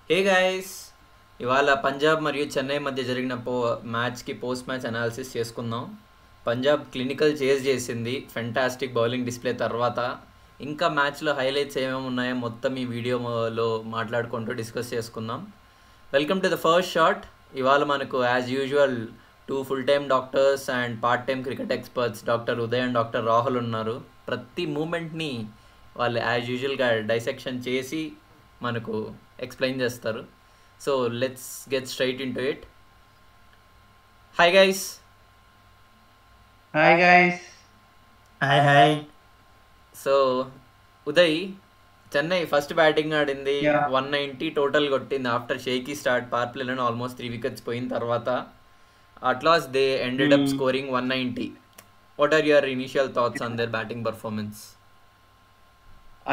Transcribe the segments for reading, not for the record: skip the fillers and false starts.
Hey guys, ఇవాళ పంజాబ్ మరియు చెన్నై మధ్య జరిగిన మ్యాచ్కి పోస్ట్ మ్యాచ్ అనాలిసిస్ చేసుకుందాం. పంజాబ్ క్లినికల్ చేజ్ చేసింది ఫెంటాస్టిక్ బౌలింగ్ డిస్ప్లే తర్వాత. ఇంకా మ్యాచ్లో హైలైట్స్ ఏమేమి ఉన్నాయో మొత్తం ఈ వీడియోలో మాట్లాడుకుంటూ డిస్కస్ చేసుకుందాం. Welcome to the first shot. ఇవాళ మనకు as usual 2 full time doctors and part time cricket experts doctor Uday and doctor Rahul ఉన్నారు. ప్రతి మూమెంట్ని వాళ్ళు యాజ్ యూజువల్గా డైసెక్షన్ చేసి మనకు ఎక్స్ప్లెయిన్ చేస్తారు. So let's get straight in to it. Hi guys. Hi guys. Hi hi. So Uday, Chennai first batting ఆడింది, 190 total కొట్టింది after shaky start. Power ప్లేలోనే ఆల్మోస్ట్ 3 వికెట్స్ పోయిన తర్వాత at last they ended up scoring 190. What are your initial thoughts on their batting performance?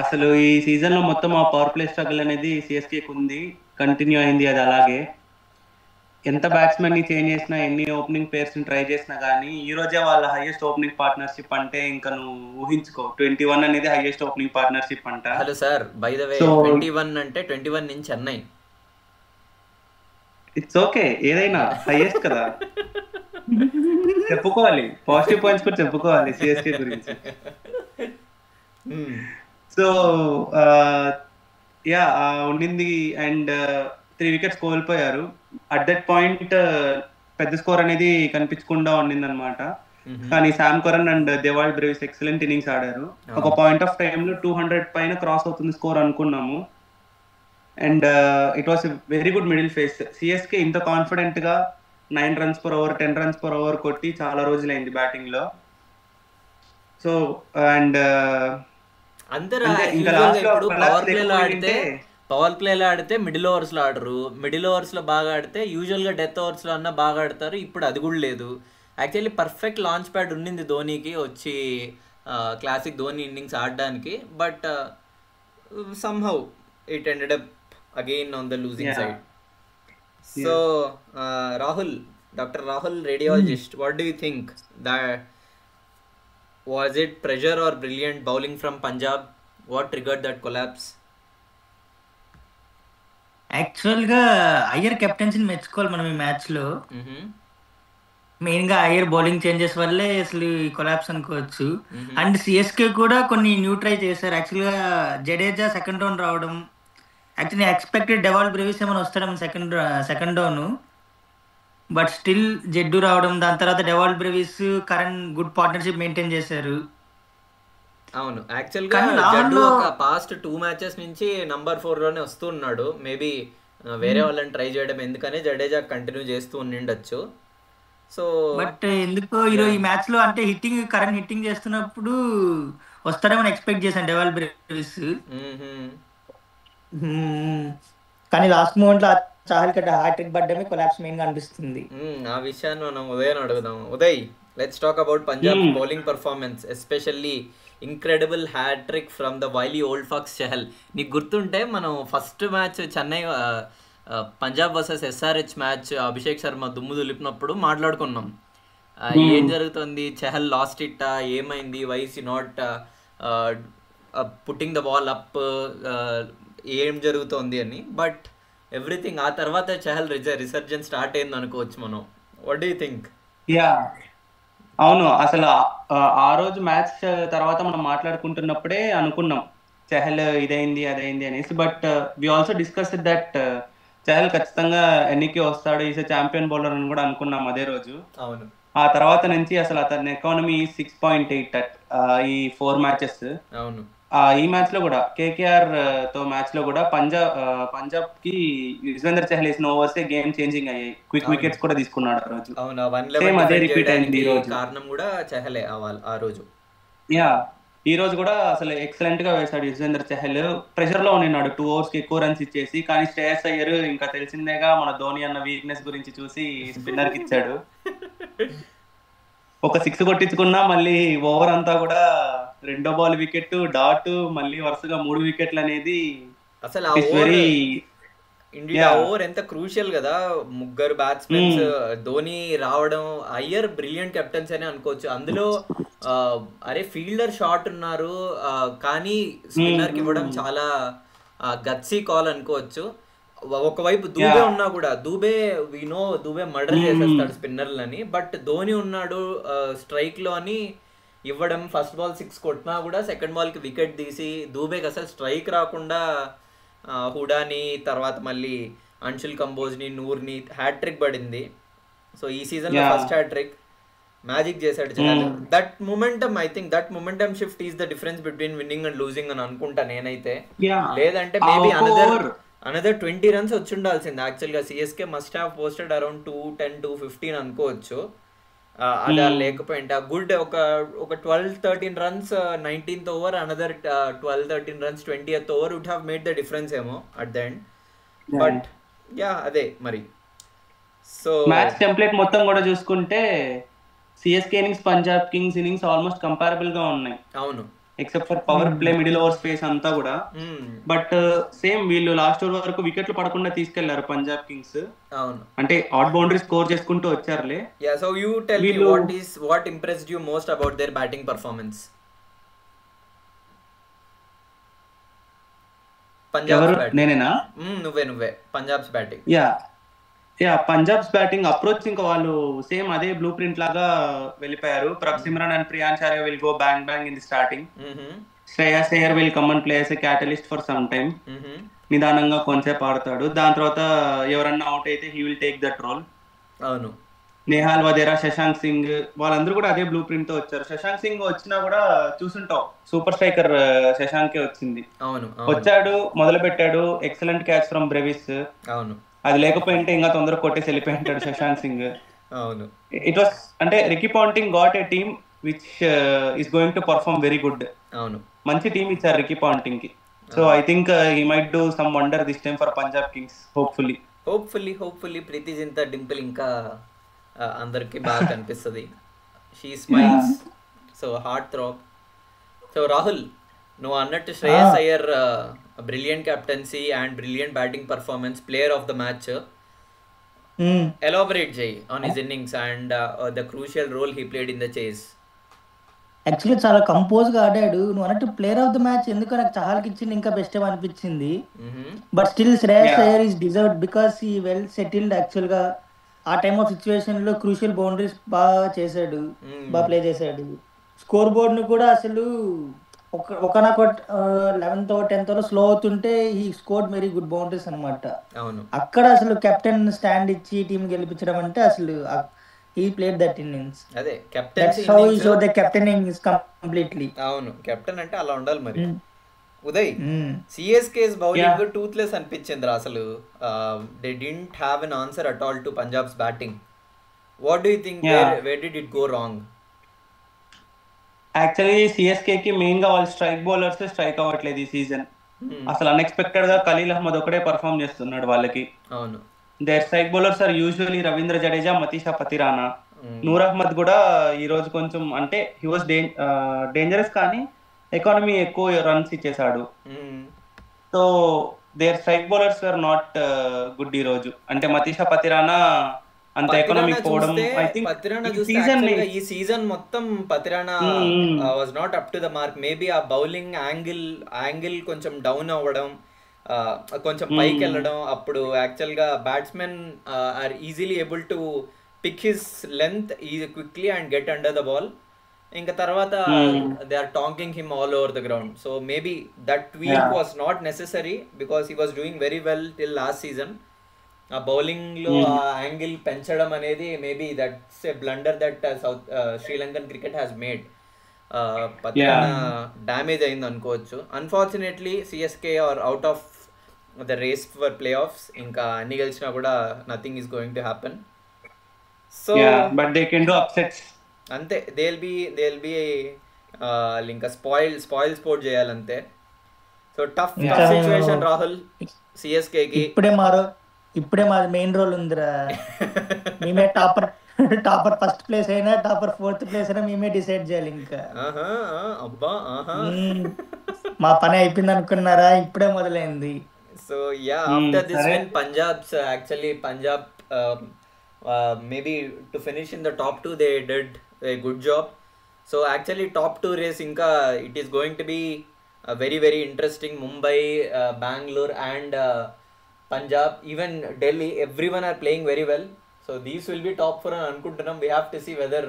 అసలు ఈ season లో మొత్తం ఆ పవర్ ప్లే స్ట్రగుల్ అనేది సిఎస్కేకి ఉంది, కంటిన్యూ అయింది. అది అలాగే ఎంత బ్యాట్స్మెన్ ని చేంజ్ చేసినా, ఎన్ని ఓపెనింగ్ పేర్స్ ని ట్రై చేసినా కానీ ఈ రోజే వాళ్ళ హైయెస్ట్ ఓపెనింగ్ పార్ట్నర్షిప్ అంటే ఇంకా నువ్వు ఊహించుకో. 21 అనేది హైయెస్ట్ ఓపెనింగ్ పార్ట్నర్షిప్ అంట. Hello sir, by the way 21 అంటే 21 ఇన్ చెన్నై. ఇట్స్ ఓకే, ఏదైనా హైయెస్ట్ కదా. చెప్పుకోవాలి, పాజిటివ్ పాయింట్స్ కూడా చెప్పుకోవాలి సిఎస్కే గురించి. సో యా ఉండింది అండ్ 3 వికెట్స్ కోల్పోయారు. అట్ దట్ పాయింట్ పెద్ద స్కోర్ అనేది కనిపించకుండా ఉండింది అనమాట. కానీ Sam Curran and Dewald Brevis excellent innings ఆడారు. ఒక పాయింట్ ఆఫ్ టైమ్ లో 200 పైన క్రాస్ అవుతుంది స్కోర్ అనుకున్నాము. And it was very good middle face. CSK ఇంత కాన్ఫిడెంట్ గా 9 runs per over 10 runs per over కొట్టి చాలా రోజులైంది బ్యాటింగ్ లో. సో అండ్ పవర్ ప్లేలో ఆడితే మిడిల్ ఓవర్స్లో ఆడరు. మిడిల్ ఓవర్స్లో బాగా ఆడితే యూజువల్గా డెత్ ఓవర్స్లో అన్నా బాగా ఆడతారు. ఇప్పుడు అది కూడా లేదు. యాక్చువల్లీ పర్ఫెక్ట్ లాంచ్ ప్యాడ్ ఉండింది ధోనికి వచ్చి క్లాసిక్ ధోని ఇన్నింగ్స్ ఆడడానికి. But somehow it ended up again on the losing side. So Rahul, doctor Rahul, radiologist, what do you think? Was it pressure or brilliant bowling from Punjab? What triggered that collapse? యాక్చువల్గా అయ్యర్ కెప్టెన్సీని మెచ్చుకోవాలి మనం ఈ మ్యాచ్లో. మెయిన్గా Iyer bowling changes వల్లే అసలు ఈ collapse అనుకోవచ్చు. అండ్ సిఎస్కే కూడా కొన్ని న్యూ ట్రై చేశారు. యాక్చువల్గా జడేజా సెకండ్ డౌన్ రావడం, యాక్చువల్లీ ఎక్స్పెక్టెడ్ డెవాల్ బ్రేవిస్ ఏమైనా వస్తాడేమో second down, but still Jaddu రావడం, దాని తర్వాత Dewald Brevis Curran good partnership maintain చేశారు. అవును, యాక్చువల్గా జడ్డు ఒక పాస్ట్ 2 మ్యాచెస్ నుంచి నంబర్ 4లోనే వస్తూ ఉన్నాడు. మేబీ వేరే వాళ్ళని ట్రై చేయడం ఎందుకనే జడేజా కంటిన్యూ చేస్తూ ఉండిండొచ్చు. సో బట్ ఎందుకో ఈ మ్యాచ్ లో అంటే కరణ్ హిట్టింగ్ చేస్తున్నప్పుడు వస్తాడేమని ఎక్స్పెక్ట్ చేశాను డెవాల్ బ్రేవిస్. కానీ లాస్ట్ మూమెంట్ లో చాహల్ కట్ట హ్యాట్రిక్ పడ్డమే కొలాప్స్ మెయిన్ గా అనిపిస్తుంది. ఆ విషయాన్ని మనం ఉదయ్ అడుగుదాం. Uday, let's talk about Punjab bowling performance, especially incredible hattrick from the wily old fox Chahal. నీకు గుర్తుంటే మనం first match Chennai Punjab versus SRH match Abhishek Sharma దుమ్ము దులిపినప్పుడు మాట్లాడుకున్నాం, ఏం జరుగుతుంది, చహల్ లాస్ట్ ఇట్, ఏమైంది, why's not putting the ball up, ఏం జరుగుతోంది అని. బట్ ఎవ్రీథింగ్ ఆ తర్వాత చహల్ రిసర్జెన్స్ స్టార్ట్ అయింది అనుకోవచ్చు మనం. What do you think? Yeah అవును, అసలు ఆ రోజు మ్యాచ్ తర్వాత మనం మాట్లాడుకుంటున్నప్పుడే అనుకున్నాం చహల్ ఇదైంది అదైంది అనేసి. But we also discuss that Chahal ఖచ్చితంగా ఎన్నికి వస్తాడు, ఈస్ ఛాంపియన్ బౌలర్ అని కూడా అనుకున్నాం అదే రోజు. అవును, ఆ తర్వాత నుంచి అసలు అతని ఎకానమీ 6.8 ఈ 4 మ్యాచెస్. అవును, ఈ మ్యాచ్ లో కూడా కేకేఆర్ తో మ్యాచ్ లో కూడా పంజాబ్ కి యుజ్వేంద్ర చహల్ వేసిన ఓవర్స్ గేమ్ చేంజింగ్ అయ్యాయి. క్విక్ వికెట్స్ కూడా తీసుకున్నాడు ఆ రోజు. సేమ్ అదే రిపీట్ అయింది ఈ రోజు. కారణం కూడా చహలే ఆ రోజు. యా ఈ రోజు కూడా అసలు ఎక్సలెంట్ గా వేశాడు యుజ్వేంద్ర చహల్. ప్రెషర్ లో ఉన్నాడు 2 overs కి ఎక్కువ రన్స్ ఇచ్చేసి. కానీ శ్రేయస్ అయ్యర్ ఇంకా తెలిసిందేగా మన ధోని అన్న వీక్నెస్ గురించి చూసి స్పిన్నర్ కి ఇచ్చాడు. ఒక 6 కొట్టించుకున్నా మళ్ళీ ఓవర్ అంతా కూడా రెండో బాల్ వికెట్ డాట్, మళ్ళీ వరుసగా 3 వికెట్లు అనేది అసలు ఇండియా ఓవర్ ఎంత క్రూషియల్ కదా. ముగ్గురు బ్యాట్స్మెన్స్, ధోని రావడం, అయ్యర్ బ్రిలియంట్ కెప్టెన్స్ అని అనుకోవచ్చు. అందులో అరే ఫీల్డర్ షాట్ ఉన్నారు కానీ స్పిన్నర్కి ఇవ్వడం చాలా గట్సీ కాల్ అనుకోవచ్చు. ఒకవైపు దూబే ఉన్నా కూడా దూబే మర్డర్ చేసేస్తాడు స్పిన్నర్లని, బట్ ధోని ఉన్నాడు స్ట్రైక్ లో అని ఇవ్వడం. ఫస్ట్ బాల్ 6 కొట్టినా కూడా సెకండ్ బాల్ కి వికెట్ తీసి దూబేకి అసలు స్ట్రైక్ రాకుండా హుడాని తర్వాత మళ్ళీ అంశుల్ కంబోజ్ని నూర్ని హ్యాట్రిక్ పడింది. సో ఈ సీజన్ లో ఫస్ట్ హ్యాట్రిక్ మ్యాజిక్ చేశాడు. That momentum, I think that momentum shift is the difference between winning and losing అని అనుకుంటా నేనైతే. లేదంటే మేబీ అనదర్ 20 runs వచ్చి ఉండాల్సింది యాక్చువల్గా. CSK must have posted around 210, 215 అనుకోవచ్చు. అలా లేకపోయింటే గుడ్ ఒక 12-13 runs 19th over, another 12-13 runs 20th over would have made the difference ఏమో at the end. But yeah అదే మరి. సో మ్యాచ్ టెంప్లెట్ మొత్తం కూడా చూసుకుంటే CSK innings Punjab kings innings almost comparable గా ఉన్నాయి. అవును, except for power play, middle over space అంతా కూడా. బట్ సేమ్ వీళ్ళు లాస్ట్ ఓవర్ వరకు వికెట్లు పడకుండా తీసుకెళ్లారు పంజాబ్ కింగ్స్. అవును, అంటే అవుట్ బౌండరీ స్కోర్ చేసుకుంటూ వచ్చారులే. Yeah, so you tell me what impressed you most about their batting performance? Punjab నేనేనా? నువ్వే పంజాబ్స్ బ్యాటింగ్. పంజాబ్స్ బ్యాటింగ్ అప్రోచ్ ఇంకా వాళ్ళు సేమ్ అదే బ్లూ ప్రింట్ లాగా వెళ్ళిపోయారు. Prabh Simran and ప్రియాంచార్య will go bang bang in the starting. Shreyas Iyer will come and play as a catalyst for some time. నిదానంగా కొంచెంసేపు ఆడతాడు. దాని తర్వాత ఎవరన్నా అవుట్ అయితే he will take that role. అవును, నేహాల్ వదేరా, శశాంక్ సింగ్ వాళ్ళందరూ కూడా అదే బ్లూ ప్రింట్ తో వచ్చారు. శశాంక్ సింగ్ వచ్చినా కూడా చూసుంటావు, సూపర్ స్ట్రైకర్ శశాంకే వచ్చింది. అవును, వచ్చాడు, మొదలు పెట్టాడు, ఎక్సలెంట్ క్యాచ్ ఫ్రమ్ బ్రెవిస్. అవును, అది లేకపోయింటే ఇంకా తొందరగా కొట్టేసి వెళ్ళిపోయి ఉంటాడు శశాంక్ సింగ్. అవును, ఇట్ వాస్ అంటే Ricky Ponting got a team which is going to perform very good. అవును, మంచి టీం ఇచ్చారు రికీ పాంటింగ్ కి. So I think he might do some wonder this time for Punjab kings. Hopefully Preity Zinta dimple ఇంకా అందరికి బాగా కనిపిస్తుంది. She smiles, so heart throb. So Rahul, నువ్వు అన్నట్టు Shreyas Iyer brilliant captaincy and brilliant batting performance, player of the match. Elaborate చేయి on his innings and the crucial role he played in the chase. Actually చాలా compose గా ఆడాడు. నువ్వు అన్నట్టు player of the match ఎందుకు నాకు చహాల్కి ఇచ్చింది ఇంకా బెస్ట్ అనిపించింది. But still Shreyas Iyer is deserved because he well settled. Actual గా ఆ టైమ్ ఆఫ్ సిచ్యువేషన్ లో క్రూషియల్ బౌండరీస్ బాగా చేశాడు, బాగా ప్లే చేశాడు. స్కోర్ బోర్డ్ ను కూడా అసలు ఒకనొక 11th or 10th స్లో అవుతుంటే ఈ స్కోర్ వెరీ గుడ్ బౌండరీస్ అనమాట. అక్కడ అసలు కెప్టెన్ స్టాండ్ ఇచ్చి టీం గెలిపించడం అంటే అసలు he played that innings. అదే captaincy, how he showed the captaining is completely. అవును, కెప్టెన్ అంటే అలా ఉండాలి మరి. ఉదయ్, సిఎస్కేస్ బౌలింగ్ టూత్లెస్ అనిపించింది అసలు. They didn't have an answer at all to Punjab's batting. What do you think, where did it go wrong? Actually CSK కి main గా వాళ్ళు స్ట్రైక్ బౌలర్స్ స్ట్రైక్ అవ్వట్లేదు ఈ సీజన్. అసలు అన్ఎక్స్పెక్టెడ్ గా ఖలీల్ అహ్మద్ ఒకడే పర్ఫార్మ్ చేస్తున్నాడు వాళ్ళకి. అవును, their strike bowlers are usually Ravindra Jadeja, Matheesha Pathirana. Noor Ahmad కూడా ఈ రోజు కొంచెం అంటే హీ వాస్ డేంజరస్, కానీ ఎకానమీ ఎక్కువ రన్స్ ఇచ్చేసాడు. So their strike bowlers are not good ఈ రోజు. అంటే మతీషా పతిరానా అంత ఎకనామిక్ పోవడం. ఐ థింక్ ఈ సీజన్ మొత్తం Pathirana was not up to the mark. Maybe ఆ బౌలింగ్ యాంగిల్ కొంచెం డౌన్ అవ్వడం, కొంచెం పైకి వెళ్ళడం. అప్పుడు యాక్చువల్గా batsmen are easily able to pick his length quickly and get under the ball. ఇంకా తర్వాత they are tonking him all over the ground. So maybe that tweak was not necessary because he was doing very well till last season. ఆ bowling లో ఆ angle పెంచడం అనేది maybe that's a blunder that Sri Lankan cricket has made. Pathirana damage అయింది అనుకోవచ్చు. Unfortunately CSK are out of the race for playoffs. ఇంకా అన్ని గెలిచినా కూడా nothing is going to happen. So but they can do upsets. అంతే, they will be ఇంకా spoil sport చేయాలంతే. So tough situation Rahul CSK కి. ఇప్పుడే మాది మెయిన్ రోల్ ఉందిరా. మేమే టాపర్ ఫస్ట్ ప్లేస్ అయినా టాపర్ 4th ప్లేస్ అయినా మేమే డిసైడ్ చేయాలి. ఇంకా మా పని అయిపోయింది అనుకున్నారా? ఇప్పుడే మొదలైంది. So yeah, after this win Punjab maybe to finish in the top 2 they did a good job. So actually top 2 race inka it is going to be very very interesting. Mumbai, Bangalore and Punjab, even Delhi, everyone are playing very well. So these will be top 4 అని అనుకుంటున్నాం. We have to see whether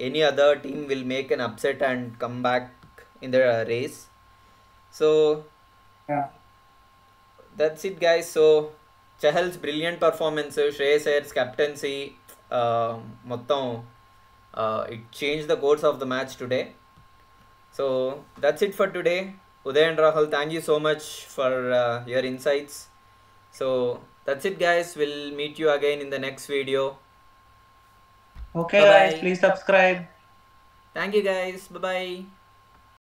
any other team will make an upset and come back in the race. So Yeah. that's it, guys. So Chahal's brilliant performance, Shreyas Iyer's captaincy, మొత్తం it changed the course of the match today. So that's it for today. Uday and Rahul, thank you so much for your insights. So that's it, guys. We'll meet you again in the next video. Okay, Bye-bye. guys, please subscribe. Thank you, guys. Bye bye.